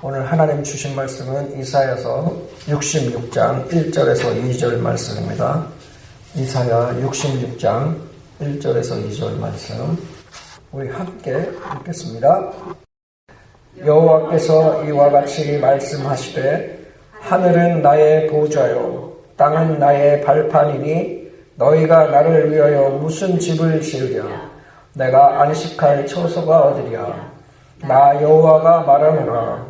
오늘 하나님 주신 말씀은 이사야서 66장 1절에서 2절 말씀입니다. 이사야 66장 1절에서 2절 말씀 우리 함께 읽겠습니다. 여호와께서 이와 같이 말씀하시되 하늘은 나의 보좌요 땅은 나의 발판이니 너희가 나를 위하여 무슨 집을 지으랴. 내가 안식할 처소가 어디랴. 나 여호와가 말하노라.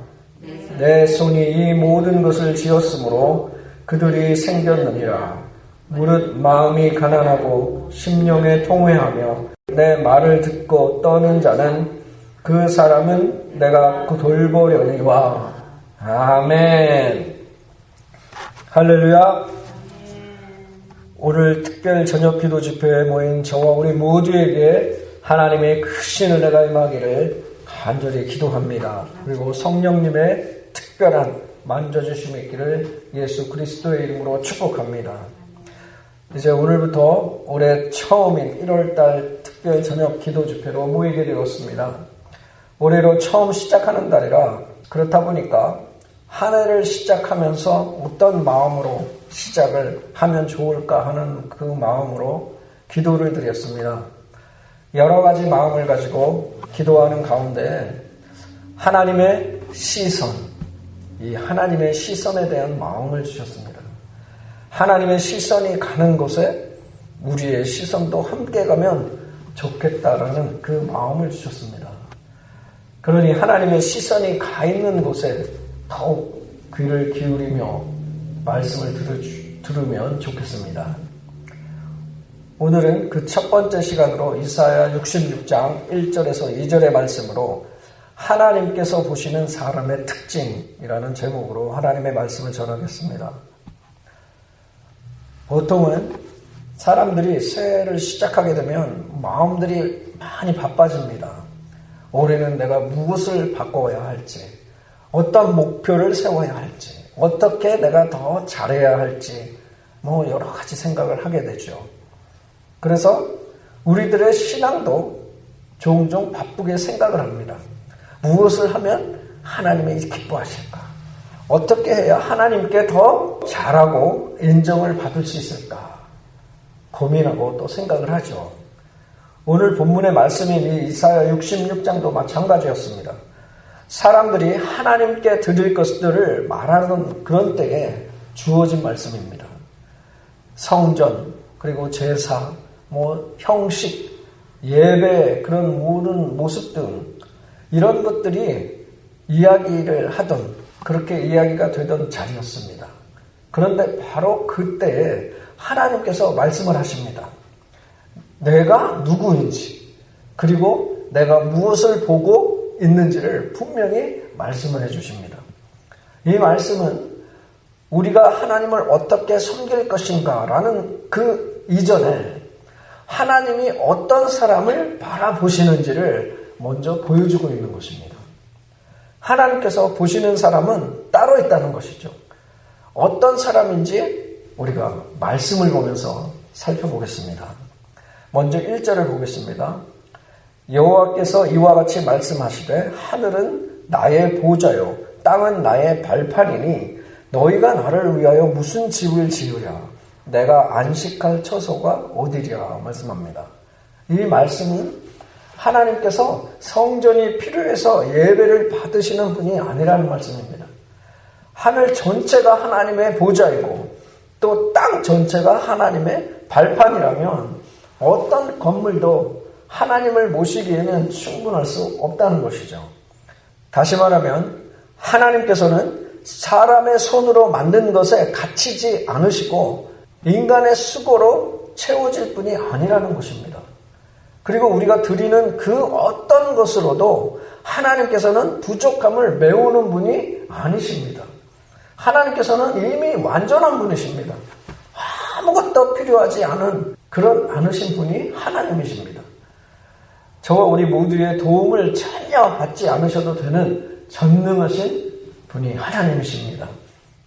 내 손이 이 모든 것을 지었으므로 그들이 생겼느니라. 무릇 마음이 가난하고 심령에 통회하며 내 말을 듣고 떠는 자는 그 사람은 내가 돌보려니와. 아멘. 할렐루야. 오늘 특별 저녁 기도 집회에 모인 저와 우리 모두에게 하나님의 크신 은혜가 임하기를 간절히 기도합니다. 그리고 성령님의 특별한 만져주심이 있기를 예수 그리스도의 이름으로 축복합니다. 이제 오늘부터 올해 처음인 1월달 특별 저녁 기도 집회로 모이게 되었습니다. 올해로 처음 시작하는 달이라 그렇다 보니까 한 해를 시작하면서 어떤 마음으로 시작을 하면 좋을까 하는 그 마음으로 기도를 드렸습니다. 여러 가지 마음을 가지고 기도하는 가운데 하나님의 시선, 이 하나님의 시선에 대한 마음을 주셨습니다. 하나님의 시선이 가는 곳에 우리의 시선도 함께 가면 좋겠다라는 그 마음을 주셨습니다. 그러니 하나님의 시선이 가 있는 곳에 더욱 귀를 기울이며 말씀을 들으면 좋겠습니다. 오늘은 그 첫 번째 시간으로 이사야 66장 1절에서 2절의 말씀으로 하나님께서 보시는 사람의 특징이라는 제목으로 하나님의 말씀을 전하겠습니다. 보통은 사람들이 새해를 시작하게 되면 마음들이 많이 바빠집니다. 올해는 내가 무엇을 바꿔야 할지, 어떤 목표를 세워야 할지, 어떻게 내가 더 잘해야 할지 여러 가지 생각을 하게 되죠. 그래서 우리들의 신앙도 종종 바쁘게 생각을 합니다. 무엇을 하면 하나님이 기뻐하실까? 어떻게 해야 하나님께 더 잘하고 인정을 받을 수 있을까? 고민하고 또 생각을 하죠. 오늘 본문의 말씀인 이 이사야 66장도 마찬가지였습니다. 사람들이 하나님께 드릴 것들을 말하는 그런 때에 주어진 말씀입니다. 성전, 그리고 제사, 형식, 예배, 그런 모든 모습 등 이런 것들이 이야기를 하던, 그렇게 이야기가 되던 자리였습니다. 그런데 바로 그때에 하나님께서 말씀을 하십니다. 내가 누구인지, 그리고 내가 무엇을 보고 있는지를 분명히 말씀을 해주십니다. 이 말씀은 우리가 하나님을 어떻게 섬길 것인가 라는 그 이전에 하나님이 어떤 사람을 바라보시는지를 먼저 보여주고 있는 것입니다. 하나님께서 보시는 사람은 따로 있다는 것이죠. 어떤 사람인지 우리가 말씀을 보면서 살펴보겠습니다. 먼저 1절을 보겠습니다. 여호와께서 이와 같이 말씀하시되 하늘은 나의 보좌요 땅은 나의 발판이니 너희가 나를 위하여 무슨 집을 지으랴. 내가 안식할 처소가 어디랴 말씀합니다. 이 말씀은 하나님께서 성전이 필요해서 예배를 받으시는 분이 아니라는 말씀입니다. 하늘 전체가 하나님의 보좌이고 또 땅 전체가 하나님의 발판이라면 어떤 건물도 하나님을 모시기에는 충분할 수 없다는 것이죠. 다시 말하면 하나님께서는 사람의 손으로 만든 것에 갇히지 않으시고 인간의 수고로 채워질 분이 아니라는 것입니다. 그리고 우리가 드리는 그 어떤 것으로도 하나님께서는 부족함을 메우는 분이 아니십니다. 하나님께서는 이미 완전한 분이십니다. 아무것도 필요하지 않은 그런 않으신 분이 하나님이십니다. 저와 우리 모두의 도움을 전혀 받지 않으셔도 되는 전능하신 분이 하나님이십니다.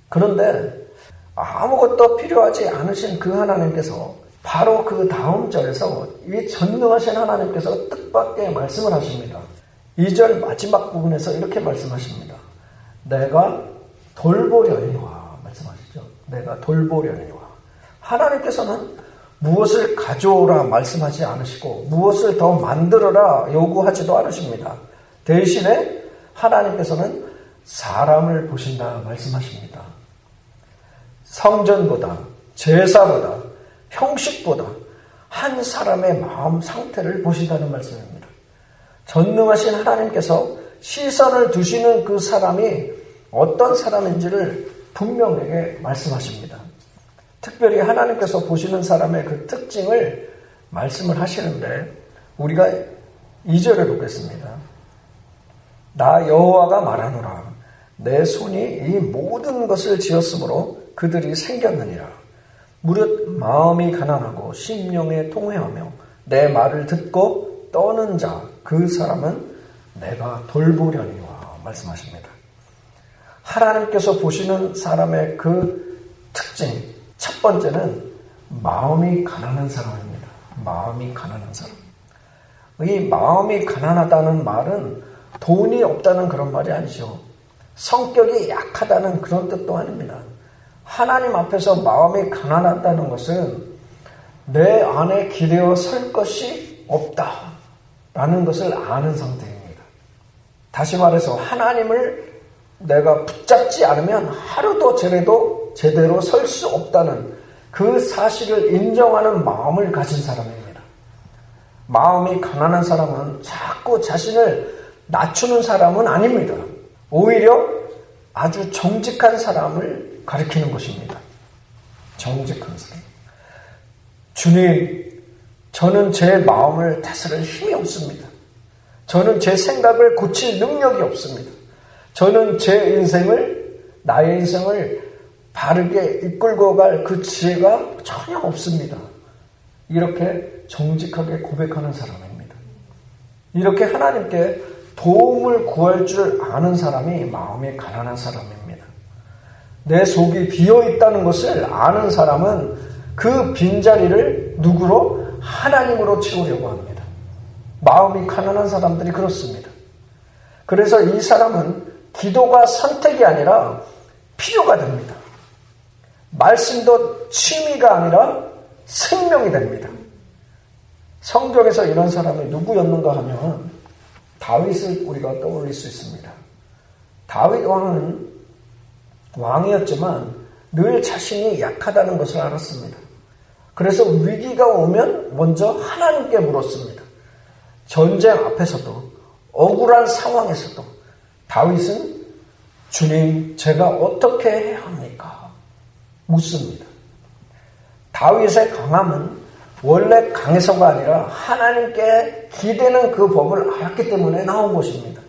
그런데 아무것도 필요하지 않으신 그 하나님께서 바로 그 다음 절에서 이 전능하신 하나님께서 뜻밖의 말씀을 하십니다. 2절 마지막 부분에서 이렇게 말씀하십니다. 내가 돌보려니와 말씀하시죠. 내가 돌보려니와. 하나님께서는 무엇을 가져오라 말씀하지 않으시고 무엇을 더 만들어라 요구하지도 않으십니다. 대신에 하나님께서는 사람을 보신다 말씀하십니다. 성전보다, 제사보다, 형식보다 한 사람의 마음 상태를 보신다는 말씀입니다. 전능하신 하나님께서 시선을 두시는 그 사람이 어떤 사람인지를 분명하게 말씀하십니다. 특별히 하나님께서 보시는 사람의 그 특징을 말씀을 하시는데 우리가 2절을 보겠습니다. 나 여호와가 말하노라. 내 손이 이 모든 것을 지었으므로 그들이 생겼느니라. 무릇 마음이 가난하고 심령에 통회하며 내 말을 듣고 떠는 자 그 사람은 내가 돌보려니와 말씀하십니다. 하나님께서 보시는 사람의 그 특징 첫 번째는 마음이 가난한 사람입니다. 마음이 가난한 사람. 이 마음이 가난하다는 말은 돈이 없다는 그런 말이 아니죠. 성격이 약하다는 그런 뜻도 아닙니다. 하나님 앞에서 마음이 가난하다는 것은 내 안에 기대어 설 것이 없다라는 것을 아는 상태입니다. 다시 말해서 하나님을 내가 붙잡지 않으면 하루도 제대로 설 수 없다는 그 사실을 인정하는 마음을 가진 사람입니다. 마음이 가난한 사람은 자꾸 자신을 낮추는 사람은 아닙니다. 오히려 아주 정직한 사람을 가리키는 것입니다. 정직한 사람. 주님, 저는 제 마음을 다스릴 힘이 없습니다. 저는 제 생각을 고칠 능력이 없습니다. 저는 나의 인생을 바르게 이끌고 갈 그 지혜가 전혀 없습니다. 이렇게 정직하게 고백하는 사람입니다. 이렇게 하나님께 도움을 구할 줄 아는 사람이 마음이 가난한 사람입니다. 내 속이 비어있다는 것을 아는 사람은 그 빈자리를 누구로? 하나님으로 채우려고 합니다. 마음이 가난한 사람들이 그렇습니다. 그래서 이 사람은 기도가 선택이 아니라 필요가 됩니다. 말씀도 취미가 아니라 생명이 됩니다. 성경에서 이런 사람이 누구였는가 하면 다윗을 우리가 떠올릴 수 있습니다. 다윗 왕은 왕이었지만 늘 자신이 약하다는 것을 알았습니다. 그래서 위기가 오면 먼저 하나님께 물었습니다. 전쟁 앞에서도 억울한 상황에서도 다윗은 주님, 제가 어떻게 해야 합니까? 묻습니다. 다윗의 강함은 원래 강해서가 아니라 하나님께 기대는 그 법을 알았기 때문에 나온 것입니다.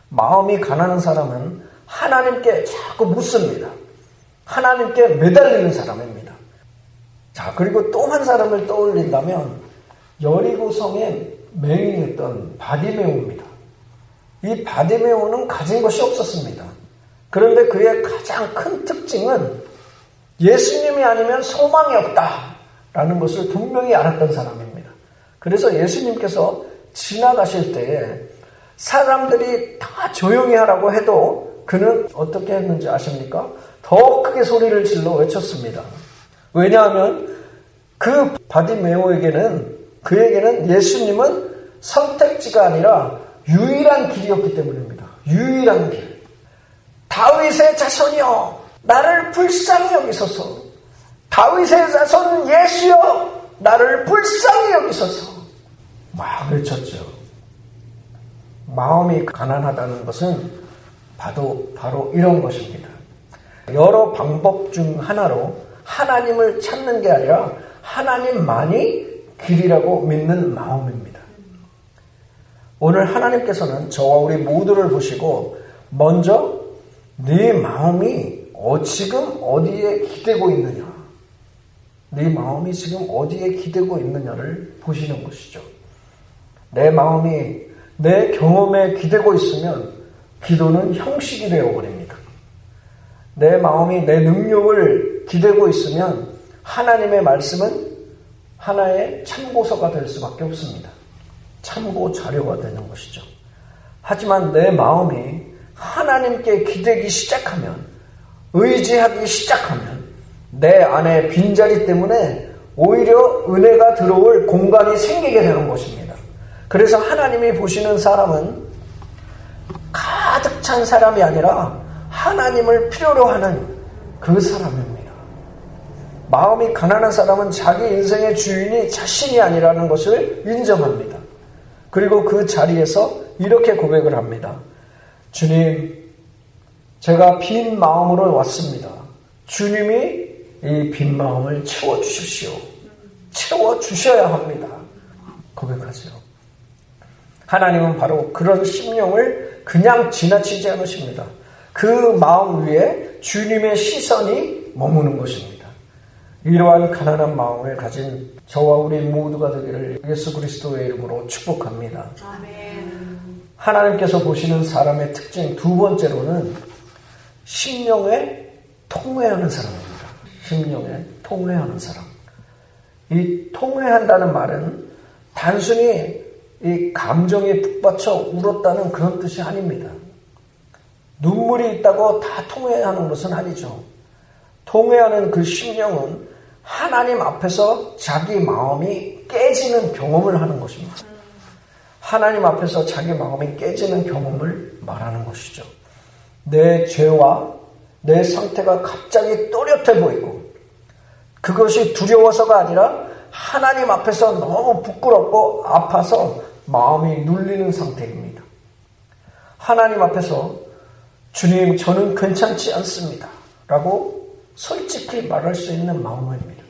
마음이 가난한 사람은 하나님께 자꾸 묻습니다. 하나님께 매달리는 사람입니다. 자, 그리고 또 한 사람을 떠올린다면 여리고성의 맹인이었던 바디메오입니다. 이 바디메오는 가진 것이 없었습니다. 그런데 그의 가장 큰 특징은 예수님이 아니면 소망이 없다라는 것을 분명히 알았던 사람입니다. 그래서 예수님께서 지나가실 때에 사람들이 다 조용히 하라고 해도 그는 어떻게 했는지 아십니까? 더 크게 소리를 질러 외쳤습니다. 왜냐하면 그 그에게는 예수님은 선택지가 아니라 유일한 길이었기 때문입니다. 유일한 길. 다윗의 자손이여, 나를 불쌍히 여기소서. 다윗의 자손 예수여, 나를 불쌍히 여기소서. 막 외쳤죠. 마음이 가난하다는 것은 바로 이런 것입니다. 여러 방법 중 하나로 하나님을 찾는 게 아니라 하나님만이 길이라고 믿는 마음입니다. 오늘 하나님께서는 저와 우리 모두를 보시고 먼저 네 마음이 지금 어디에 기대고 있느냐, 네 마음이 지금 어디에 기대고 있느냐를 보시는 것이죠. 내 마음이 내 경험에 기대고 있으면 기도는 형식이 되어버립니다. 내 마음이 내 능력을 기대고 있으면 하나님의 말씀은 하나의 참고서가 될 수밖에 없습니다. 참고 자료가 되는 것이죠. 하지만 내 마음이 하나님께 기대기 시작하면, 의지하기 시작하면 내 안에 빈자리 때문에 오히려 은혜가 들어올 공간이 생기게 되는 것입니다. 그래서 하나님이 보시는 사람은 가득 찬 사람이 아니라 하나님을 필요로 하는 그 사람입니다. 마음이 가난한 사람은 자기 인생의 주인이 자신이 아니라는 것을 인정합니다. 그리고 그 자리에서 이렇게 고백을 합니다. 주님, 제가 빈 마음으로 왔습니다. 주님이 이 빈 마음을 채워주십시오. 채워주셔야 합니다. 고백하죠. 하나님은 바로 그런 심령을 그냥 지나치지 않으십니다. 그 마음 위에 주님의 시선이 머무는 것입니다. 이러한 가난한 마음을 가진 저와 우리 모두가 되기를 예수 그리스도의 이름으로 축복합니다. 아멘. 하나님께서 보시는 사람의 특징 두 번째로는 심령에 통회하는 사람입니다. 심령에 통회하는 사람. 이 통회한다는 말은 단순히 이 감정에 북받쳐 울었다는 그런 뜻이 아닙니다. 눈물이 있다고 다 통회하는 것은 아니죠. 통회하는 그 심령은 하나님 앞에서 자기 마음이 깨지는 경험을 하는 것입니다. 하나님 앞에서 자기 마음이 깨지는 경험을 말하는 것이죠. 내 죄와 내 상태가 갑자기 또렷해 보이고 그것이 두려워서가 아니라 하나님 앞에서 너무 부끄럽고 아파서 마음이 눌리는 상태입니다. 하나님 앞에서 주님, 저는 괜찮지 않습니다 라고 솔직히 말할 수 있는 마음입니다.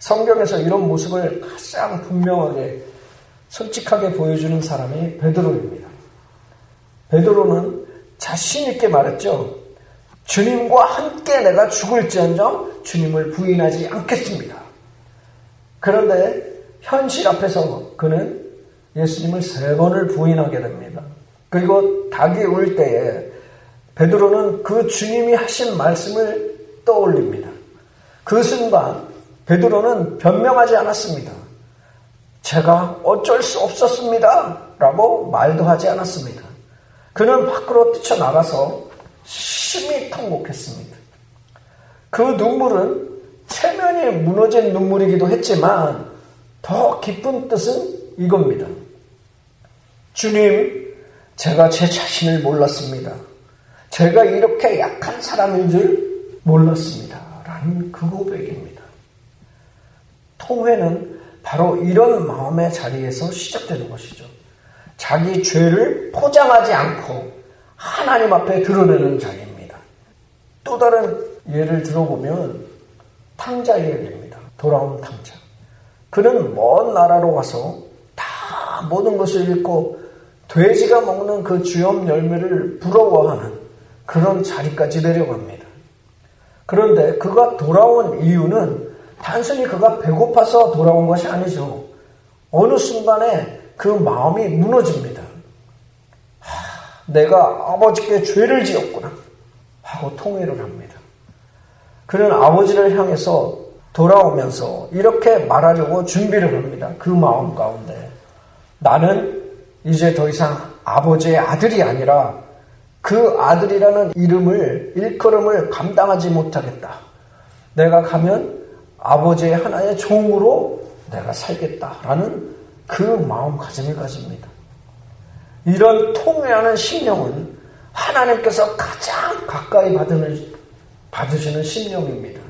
성경에서 이런 모습을 가장 분명하게 솔직하게 보여주는 사람이 베드로입니다. 베드로는 자신 있게 말했죠. 주님과 함께 내가 죽을지언정 주님을 부인하지 않겠습니다. 그런데 현실 앞에서 그는 예수님을 3번을 부인하게 됩니다. 그리고 닭이 울 때에 베드로는 그 주님이 하신 말씀을 떠올립니다. 그 순간 베드로는 변명하지 않았습니다. 제가 어쩔 수 없었습니다 라고 말도 하지 않았습니다. 그는 밖으로 뛰쳐나가서 심히 통곡했습니다. 그 눈물은 체면이 무너진 눈물이기도 했지만 더 깊은 뜻은 이겁니다. 주님, 제가 제 자신을 몰랐습니다. 제가 이렇게 약한 사람인 줄 몰랐습니다. 라는 그 고백입니다. 통회는 바로 이런 마음의 자리에서 시작되는 것이죠. 자기 죄를 포장하지 않고 하나님 앞에 드러내는 자리입니다. 또 다른 예를 들어보면 탕자 예입니다. 돌아온 탕자. 그는 먼 나라로 가서 다 모든 것을 잃고 돼지가 먹는 그 주염 열매를 부러워하는 그런 자리까지 내려갑니다. 그런데 그가 돌아온 이유는 단순히 그가 배고파서 돌아온 것이 아니죠. 어느 순간에 그 마음이 무너집니다. 내가 아버지께 죄를 지었구나 하고 통회를 합니다. 그는 아버지를 향해서 돌아오면서 이렇게 말하려고 준비를 합니다. 그 마음 가운데 나는 이제 더 이상 아버지의 아들이 아니라 그 아들이라는 이름을 일컬음을 감당하지 못하겠다. 내가 가면 아버지의 하나의 종으로 내가 살겠다라는 그 마음가짐을 가집니다. 이런 통회하는 심령은 하나님께서 가장 가까이 받으시는 심령입니다.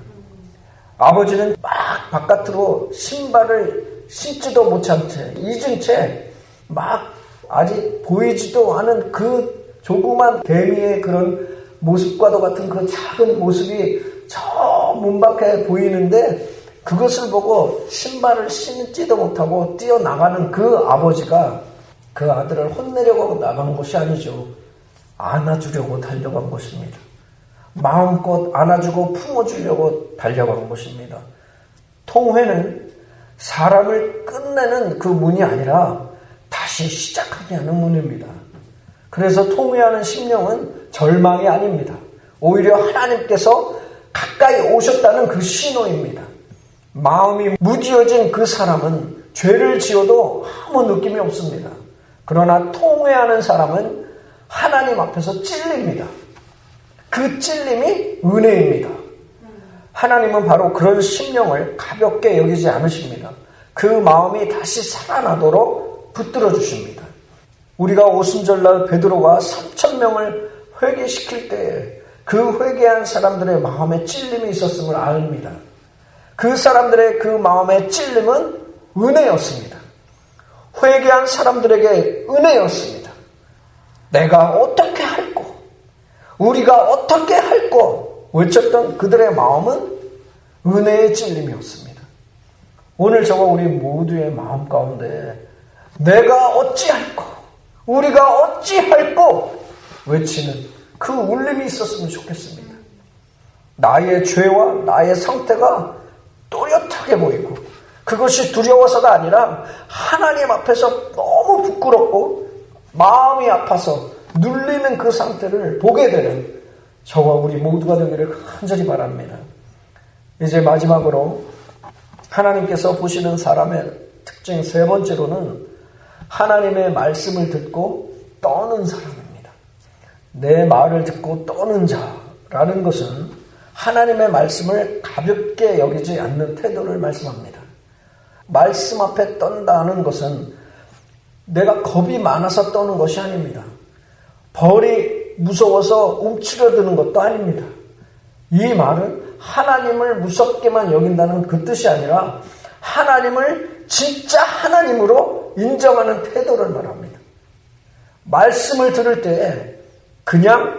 아버지는 막 바깥으로 신발을 신지도 못한 채 잊은 채 막 아직 보이지도 않은 그 조그만 개미의 그런 모습과도 같은 그 작은 모습이 저 문 밖에 보이는데 그것을 보고 신발을 신지도 못하고 뛰어나가는 그 아버지가 그 아들을 혼내려고 나간 것이 아니죠. 안아주려고 달려간 것입니다. 마음껏 안아주고 품어주려고 달려간 것입니다. 통회는 사람을 끝내는 그 문이 아니라 다시 시작하게 하는 문입니다. 그래서 통회하는 심령은 절망이 아닙니다. 오히려 하나님께서 가까이 오셨다는 그 신호입니다. 마음이 무디어진 그 사람은 죄를 지어도 아무 느낌이 없습니다. 그러나 통회하는 사람은 하나님 앞에서 찔립니다. 그 찔림이 은혜입니다. 하나님은 바로 그런 심령을 가볍게 여기지 않으십니다. 그 마음이 다시 살아나도록 붙들어 주십니다. 우리가 오순절날 베드로가 3,000명을 회개시킬 때에 그 회개한 사람들의 마음에 찔림이 있었음을 압니다. 그 사람들의 그 마음의 찔림은 은혜였습니다. 회개한 사람들에게 은혜였습니다. 내가 어떻게 할꼬? 우리가 어떻게 할꼬? 외쳤던 그들의 마음은 은혜의 찔림이었습니다. 오늘 저와 우리 모두의 마음 가운데 내가 어찌할꼬? 우리가 어찌할꼬? 외치는 그 울림이 있었으면 좋겠습니다. 나의 죄와 나의 상태가 또렷하게 보이고 그것이 두려워서가 아니라 하나님 앞에서 너무 부끄럽고 마음이 아파서 눌리는 그 상태를 보게 되는 저와 우리 모두가 되기를 간절히 바랍니다. 이제 마지막으로 하나님께서 보시는 사람의 특징 세 번째로는 하나님의 말씀을 듣고 떠는 사람입니다. 내 말을 듣고 떠는 자라는 것은 하나님의 말씀을 가볍게 여기지 않는 태도를 말씀합니다. 말씀 앞에 떤다는 것은 내가 겁이 많아서 떠는 것이 아닙니다. 벌이 무서워서 움츠려드는 것도 아닙니다. 이 말은 하나님을 무섭게만 여긴다는 그 뜻이 아니라 하나님을 진짜 하나님으로 인정하는 태도를 말합니다. 말씀을 들을 때 그냥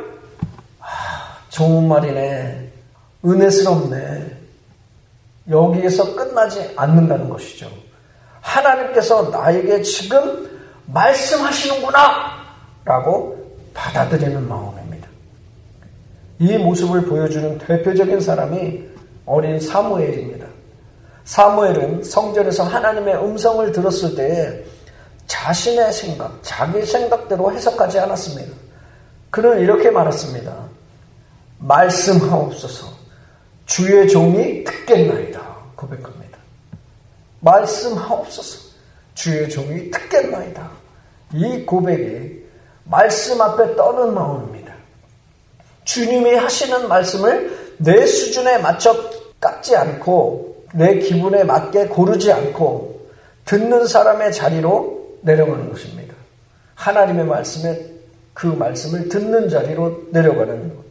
좋은 말이네, 은혜스럽네, 여기에서 끝나지 않는다는 것이죠. 하나님께서 나에게 지금 말씀하시는구나 라고 받아들이는 마음입니다. 이 모습을 보여주는 대표적인 사람이 어린 사무엘입니다. 사무엘은 성전에서 하나님의 음성을 들었을 때에 자신의 생각, 자기 생각대로 해석하지 않았습니다. 그는 이렇게 말했습니다. 말씀하옵소서, 주의 종이 듣겠나이다 고백합니다. 말씀하옵소서, 주의 종이 듣겠나이다. 이 고백이 말씀 앞에 떠는 마음입니다. 주님이 하시는 말씀을 내 수준에 맞춰 깎지 않고 내 기분에 맞게 고르지 않고 듣는 사람의 자리로 내려가는 것입니다. 하나님의 말씀에 그 말씀을 듣는 자리로 내려가는 것.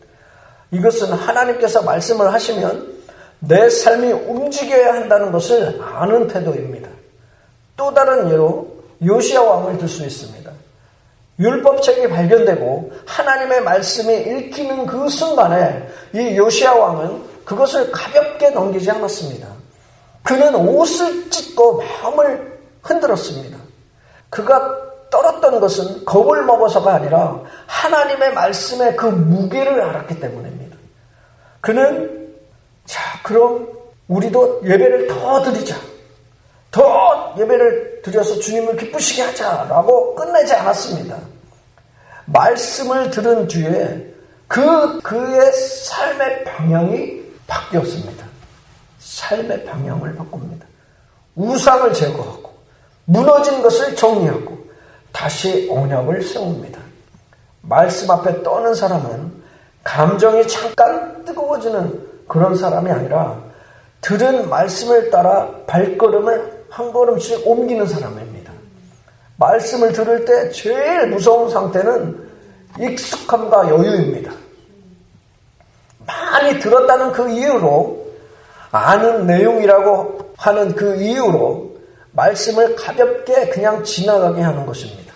이것은 하나님께서 말씀을 하시면 내 삶이 움직여야 한다는 것을 아는 태도입니다. 또 다른 예로 요시야 왕을 들 수 있습니다. 율법책이 발견되고 하나님의 말씀이 읽히는 그 순간에 이 요시야 왕은 그것을 가볍게 넘기지 않았습니다. 그는 옷을 찢고 마음을 흔들었습니다. 그가 떨었던 것은 겁을 먹어서가 아니라 하나님의 말씀의 그 무게를 알았기 때문입니다. 그는 그럼 우리도 예배를 더 드리자. 더 예배를 드려서 주님을 기쁘시게 하자라고 끝내지 않았습니다. 말씀을 들은 뒤에 그의 삶의 방향이 바뀌었습니다. 삶의 방향을 바꿉니다. 우상을 제거하고 무너진 것을 정리하고 다시 언약을 세웁니다. 말씀 앞에 떠는 사람은 감정이 잠깐 뜨거워지는 그런 사람이 아니라 들은 말씀을 따라 발걸음을 한 걸음씩 옮기는 사람입니다. 말씀을 들을 때 제일 무서운 상태는 익숙함과 여유입니다. 많이 들었다는 그 이유로, 아는 내용이라고 하는 그 이유로 말씀을 가볍게 그냥 지나가게 하는 것입니다.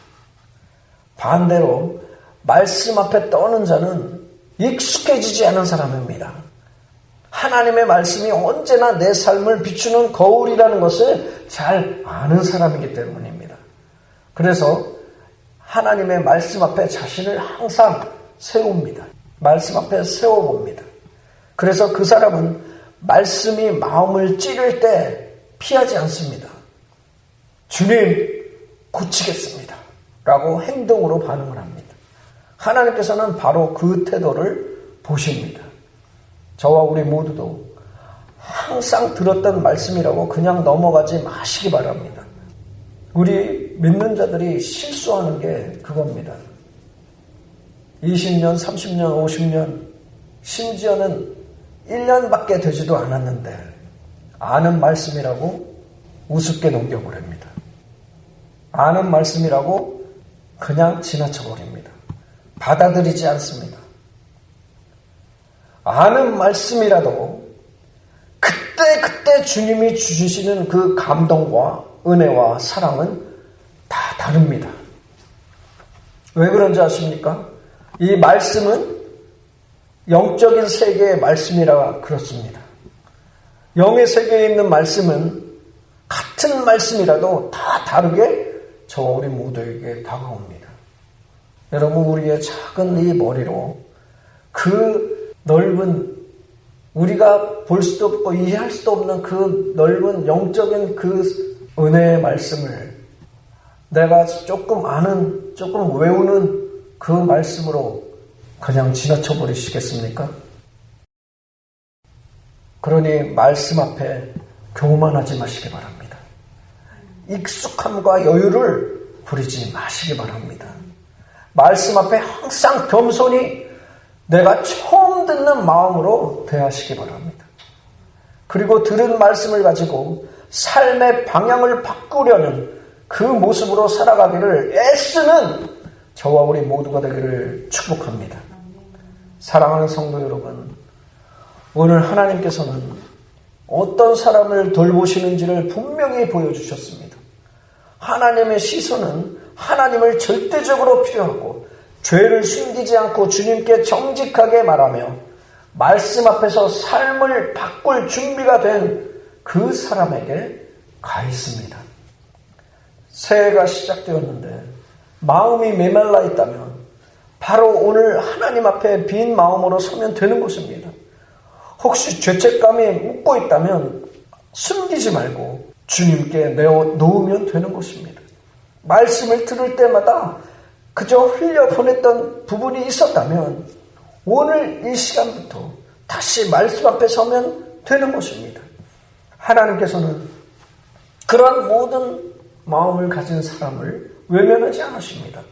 반대로 말씀 앞에 떠는 자는 익숙해지지 않은 사람입니다. 하나님의 말씀이 언제나 내 삶을 비추는 거울이라는 것을 잘 아는 사람이기 때문입니다. 그래서 하나님의 말씀 앞에 자신을 항상 세웁니다. 말씀 앞에 세워봅니다. 그래서 그 사람은 말씀이 마음을 찌를 때 피하지 않습니다. 주님, 고치겠습니다 라고 행동으로 반응을 합니다. 하나님께서는 바로 그 태도를 보십니다. 저와 우리 모두도 항상 들었던 말씀이라고 그냥 넘어가지 마시기 바랍니다. 우리 믿는 자들이 실수하는 게 그겁니다. 20년, 30년, 50년, 심지어는 1년밖에 되지도 않았는데 아는 말씀이라고 우습게 넘겨버립니다. 아는 말씀이라고 그냥 지나쳐버립니다. 받아들이지 않습니다. 아는 말씀이라도 그때 주님이 주시는 그 감동과 은혜와 사랑은 다 다릅니다. 왜 그런지 아십니까? 이 말씀은 영적인 세계의 말씀이라 그렇습니다. 영의 세계에 있는 말씀은 같은 말씀이라도 다 다르게 저와 우리 모두에게 다가옵니다. 여러분, 우리의 작은 이 머리로 그 넓은, 우리가 볼 수도 없고 이해할 수도 없는 그 넓은 영적인 그 은혜의 말씀을 내가 조금 아는, 조금 외우는 그 말씀으로 그냥 지나쳐 버리시겠습니까? 그러니 말씀 앞에 교만하지 마시기 바랍니다. 익숙함과 여유를 부리지 마시기 바랍니다. 말씀 앞에 항상 겸손히 내가 처음 듣는 마음으로 대하시기 바랍니다. 그리고 들은 말씀을 가지고 삶의 방향을 바꾸려는 그 모습으로 살아가기를 애쓰는 저와 우리 모두가 되기를 축복합니다. 사랑하는 성도 여러분, 오늘 하나님께서는 어떤 사람을 돌보시는지를 분명히 보여주셨습니다. 하나님의 시선은 하나님을 절대적으로 필요하고 죄를 숨기지 않고 주님께 정직하게 말하며 말씀 앞에서 삶을 바꿀 준비가 된 그 사람에게 가 있습니다. 새해가 시작되었는데 마음이 메말라 있다면 바로 오늘 하나님 앞에 빈 마음으로 서면 되는 것입니다. 혹시 죄책감이 묻고 있다면 숨기지 말고 주님께 내어놓으면 되는 것입니다. 말씀을 들을 때마다 그저 흘려보냈던 부분이 있었다면 오늘 이 시간부터 다시 말씀 앞에 서면 되는 것입니다. 하나님께서는 그런 모든 마음을 가진 사람을 외면하지 않으십니다.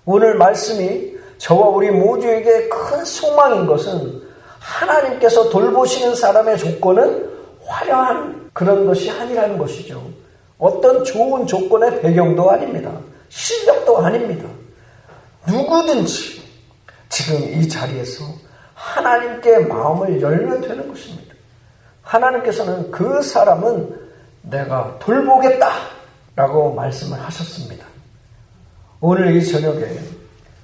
오늘 말씀이 저와 우리 모두에게 큰 소망인 것은 하나님께서 돌보시는 사람의 조건은 화려한 그런 것이 아니라는 것이죠. 어떤 좋은 조건의 배경도 아닙니다. 실력도 아닙니다. 누구든지 지금 이 자리에서 하나님께 마음을 열면 되는 것입니다. 하나님께서는 그 사람은 내가 돌보겠다 라고 말씀을 하셨습니다. 오늘 이 저녁에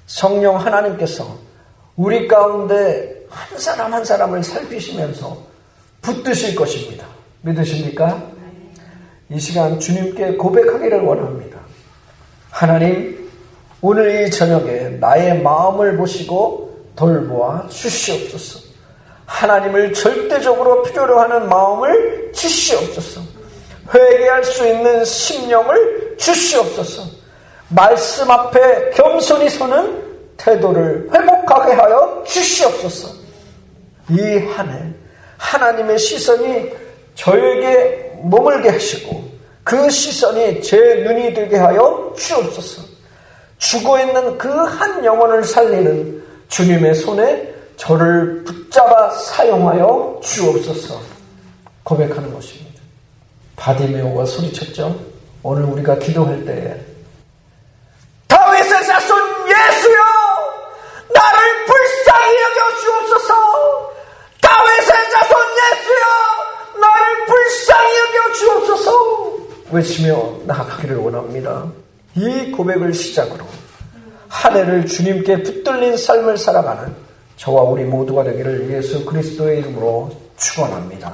성령 하나님께서 우리 가운데 한 사람 한 사람을 살피시면서 붙드실 것입니다. 믿으십니까? 이 시간 주님께 고백하기를 원합니다. 하나님, 오늘 이 저녁에 나의 마음을 보시고 돌보아 주시옵소서. 하나님을 절대적으로 필요로 하는 마음을 주시옵소서. 회개할 수 있는 심령을 주시옵소서. 말씀 앞에 겸손히 서는 태도를 회복하게 하여 주시옵소서. 이 한 해 하나님의 시선이 저에게 머물게 하시고 그 시선이 제 눈이 되게 하여 주옵소서. 죽어있는 그 한 영혼을 살리는 주님의 손에 저를 붙잡아 사용하여 주옵소서. 고백하는 것입니다. 바디메오가 소리쳤죠. 오늘 우리가 기도할 때에 다윗의 자손 예수여, 나를 불쌍히 여겨 주옵소서. 다윗의 자손 예수여, 나를 불쌍히 여겨 주옵소서 외치며 나아가기를 원합니다. 이 고백을 시작으로 한 해를 주님께 붙들린 삶을 살아가는 저와 우리 모두가 되기를 예수 그리스도의 이름으로 축원합니다.